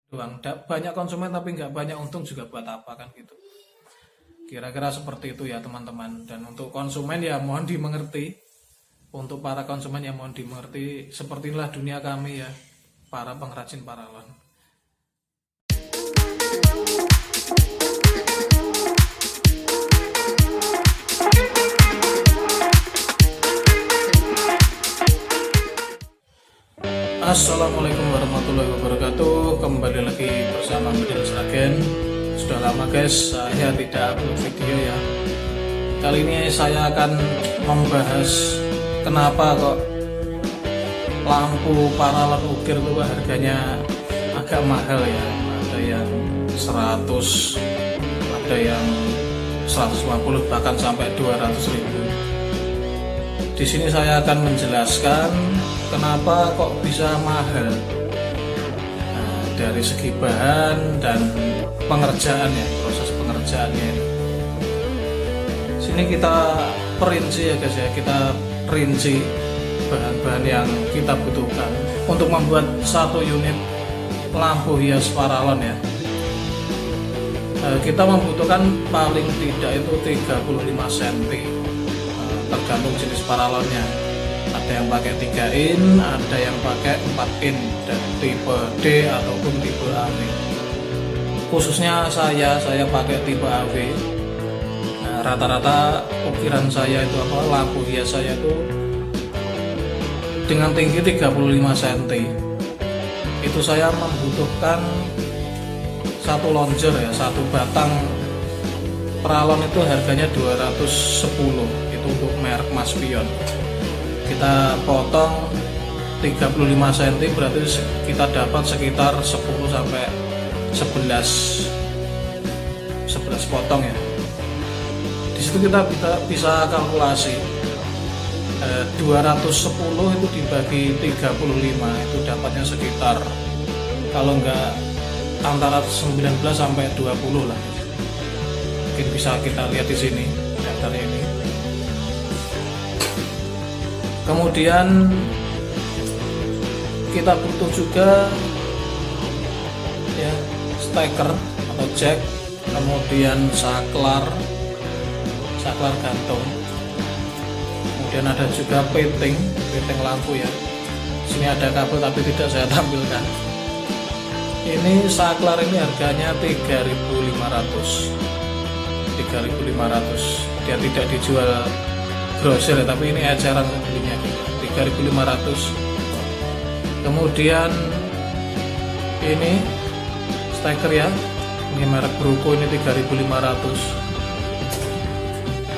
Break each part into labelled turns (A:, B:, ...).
A: doang. Banyak konsumen tapi nggak banyak untung juga buat apa kan gitu. Kira-kira seperti itu ya teman-teman. Dan untuk konsumen ya mohon dimengerti. Untuk para konsumen ya mohon dimengerti. Seperti inilah dunia kami ya, para pengrajin paralon. Assalamualaikum warahmatullahi wabarakatuh. Kembali lagi bersama Middles Agen. Sudah lama guys saya tidak upload video ya. Kali ini saya akan membahas kenapa kok lampu paralon ukir itu harganya agak mahal ya. Ada yang 100, ada yang 150, bahkan sampai 200.000. Di sini saya akan menjelaskan kenapa kok bisa mahal. Nah, dari segi bahan dan pengerjaan ya, proses pengerjaannya. Sini kita perinci ya guys ya, kita rinci bahan-bahan yang kita butuhkan untuk membuat satu unit lampu hias paralon ya. Kita membutuhkan paling tidak itu 35 cm. Tergantung jenis paralonnya, ada yang pakai 3 in, ada yang pakai 4 in, dan tipe D ataupun tipe AW. Khususnya saya pakai tipe AW. Nah, rata-rata ukiran saya itu lampu hias saya itu dengan tinggi 35 cm. Itu saya membutuhkan satu lonjer ya, satu batang paralon itu harganya 210. Untuk merek Maspion kita potong 35 cm, berarti kita dapat sekitar 10 sampai 11 potong ya. Di situ kita bisa kalkulasi 210 itu dibagi 35 itu dapatnya sekitar, kalau enggak antara 19 sampai 20 lah. Mungkin bisa kita lihat di sini daftarnya ini. Kemudian kita butuh juga ya steker atau jack, kemudian saklar gantung, kemudian ada juga peting lampu ya. Sini ada kabel tapi tidak saya tampilkan. Ini saklar ini harganya 3.500. Dia tidak dijual grosir ya, tapi ini eceran belinya 3.500. Kemudian ini steker ya, ini merek Bruco, ini 3.500.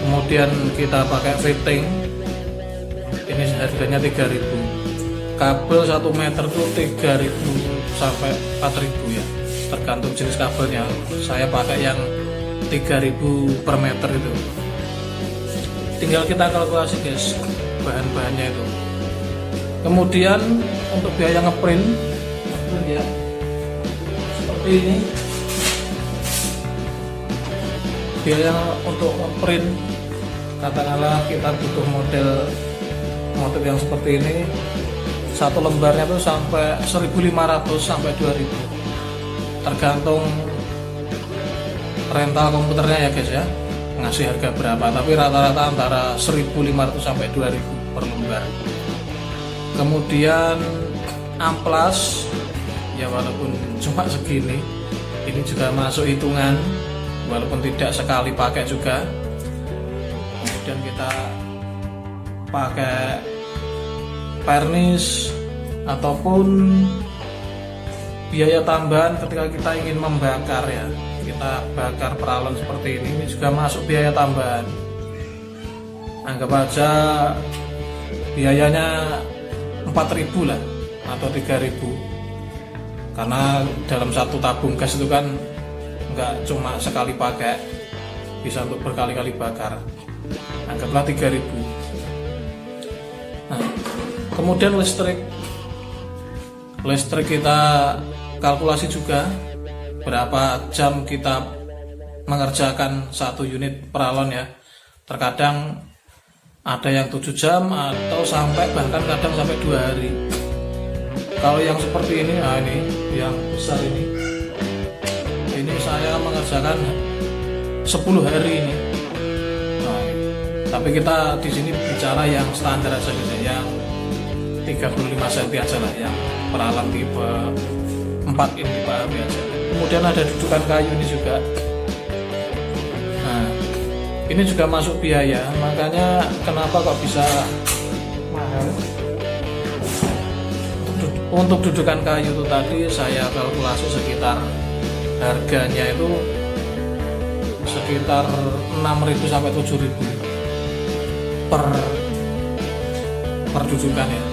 A: Kemudian kita pakai fitting, ini harganya 3.000. Kabel 1 meter tuh 3.000 sampai 4.000 ya, tergantung jenis kabelnya. Saya pakai yang 3.000 per meter itu. Tinggal kita kalkulasi guys bahan-bahannya itu. Kemudian untuk biaya ngeprint ya seperti ini. Biaya untuk ngeprint, katakanlah kita butuh model yang seperti ini, satu lembarnya tuh sampai 1.500 sampai 2.000, tergantung rental komputernya ya guys ya, ngasih harga berapa, tapi rata-rata antara 1.500 sampai 2.000 per lembar. Kemudian amplas ya, walaupun cuma segini, ini juga masuk hitungan walaupun tidak sekali pakai juga. Kemudian kita pakai pernis ataupun biaya tambahan ketika kita ingin membakar ya, kita bakar paralon seperti ini juga masuk biaya tambahan. Anggap aja biayanya 4.000 lah atau 3.000, karena dalam satu tabung gas itu kan nggak cuma sekali pakai, bisa untuk berkali-kali bakar. Anggaplah 3.000. Nah, kemudian listrik kita kalkulasi juga berapa jam kita mengerjakan satu unit paralon ya. Terkadang ada yang 7 jam atau sampai bahkan kadang sampai 2 hari. Kalau yang seperti ini, nah ini yang besar ini kan 10 hari ini. Nah, tapi kita di sini bicara yang standar aja gitu, yang 35 cm aja lah, yang peralan tipe 4 in tipe AB aja. Kemudian ada dudukan kayu ini juga. Nah, ini juga masuk biaya, makanya kenapa kok bisa mahal. Untuk dudukan kayu itu tadi saya kalkulasi sekitar harganya itu sekitar 6.000 sampai 7.000 per dudukan ya.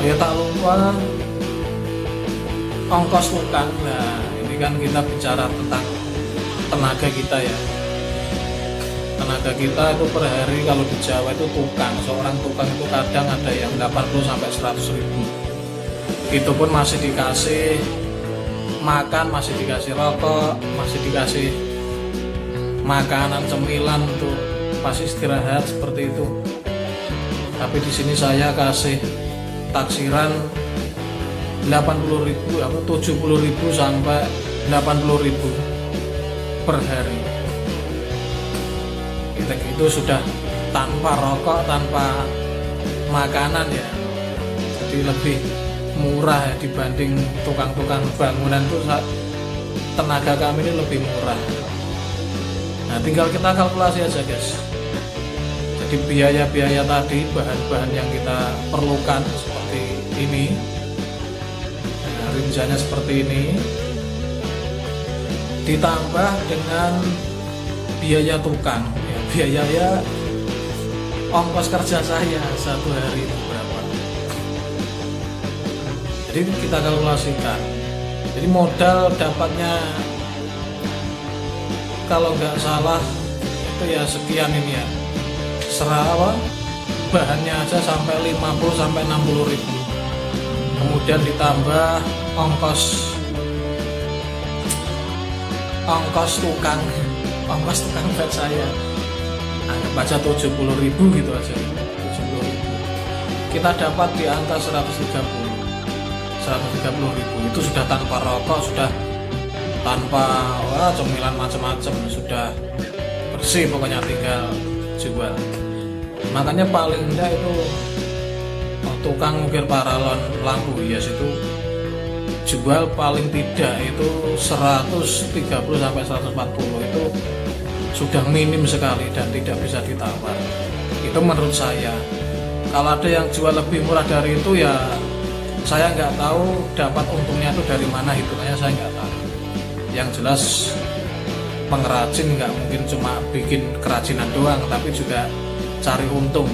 A: Ya tak lupa ongkos tukang. Nah, ini kan kita bicara tentang tenaga kita ya. Tenaga kita itu per hari kalau di Jawa itu tukang, seorang tukang itu kadang ada yang 80 sampai 100.000. Itu pun masih dikasih makan, masih dikasih rokok, masih dikasih makanan cemilan untuk pas istirahat seperti itu. Tapi di sini saya kasih taksiran 80.000 atau 70.000 sampai 80.000 per hari. Itu sudah tanpa rokok, tanpa makanan ya. Jadi lebih murah ya dibanding tukang-tukang bangunan itu, tenaga kami ini lebih murah. Nah, tinggal kita kalkulasi aja guys. Jadi biaya-biaya tadi, bahan-bahan yang kita perlukan seperti ini, nah, rinciannya seperti ini, ditambah dengan biaya tukang ya, biaya ongkos kerja saya satu hari itu berapa. Jadi kita kalkulasikan. Jadi modal dapatnya kalau nggak salah itu ya sekian ini ya, bahannya aja sampai 50 sampai 60.000. Kemudian ditambah ongkos tukang buat saya, anggap aja 70.000 gitu aja, 70.000. Kita dapat di angka 130.000. Itu sudah tanpa rokok, sudah tanpa cemilan macam-macam, sudah bersih pokoknya, tinggal jual. Makanya paling enggak itu tukang ukir paralon lampu hias itu jual paling tidak itu 130 sampai 140, itu sudah minim sekali dan tidak bisa ditawar. Itu menurut saya. Kalau ada yang jual lebih murah dari itu ya saya nggak tahu dapat untungnya itu dari mana, hitungannya saya nggak tahu. Yang jelas pengrajin nggak mungkin cuma bikin kerajinan doang, tapi juga cari untung,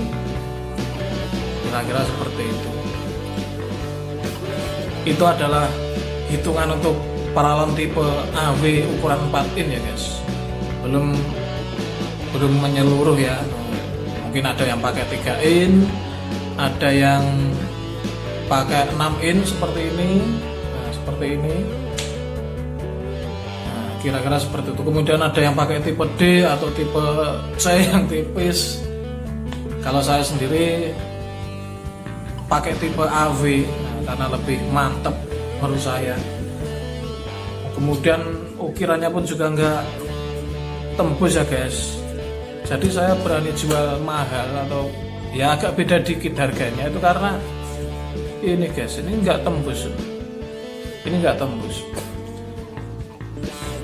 A: kira-kira seperti itu. Itu adalah hitungan untuk paralon tipe AW ukuran 4 in ya guys, belum menyeluruh ya. Mungkin ada yang pakai 3 in, ada yang pakai 6 in seperti ini. Nah, seperti ini. Nah, kira-kira seperti itu. Kemudian ada yang pakai tipe D atau tipe C yang tipis. Kalau saya sendiri pakai tipe AW, nah, karena lebih mantep menurut saya. Kemudian ukirannya pun juga nggak tembus ya guys. Jadi saya berani jual mahal atau ya agak beda dikit harganya itu karena ini guys, ini nggak tembus, ini nggak tembus.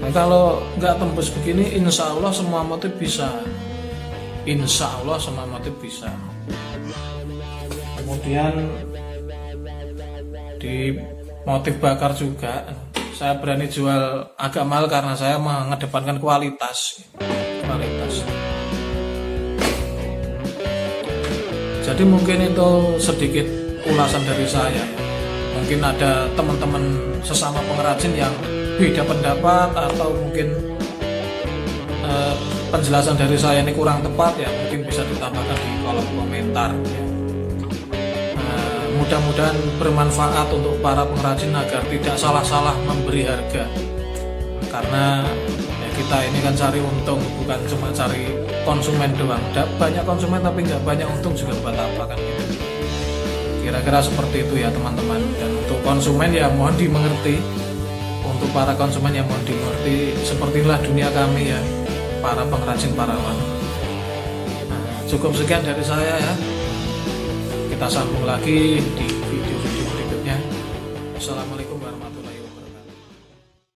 A: Nah, kalau nggak tembus begini, insya Allah semua motif bisa, insya Allah semua motif bisa. Kemudian di motif bakar juga saya berani jual agak mahal karena saya mengedepankan kualitas. Jadi mungkin itu sedikit ulasan dari saya. Mungkin ada teman-teman sesama pengrajin yang beda pendapat atau mungkin penjelasan dari saya ini kurang tepat ya, mungkin bisa ditambahkan di kolom komentar ya. Mudah-mudahan bermanfaat untuk para pengrajin agar tidak salah-salah memberi harga, karena ya kita ini kan cari untung, bukan cuma cari konsumen doang. Banyak konsumen tapi nggak banyak untung juga buat apa kan gitu. Kira-kira seperti itu ya teman-teman. Dan untuk konsumen ya mohon dimengerti, untuk para konsumen yang mau dimengerti, sepertilah dunia kami ya, para pengrajin parawan. Cukup sekian dari saya ya. Kita sambung lagi di video-video berikutnya. Assalamualaikum.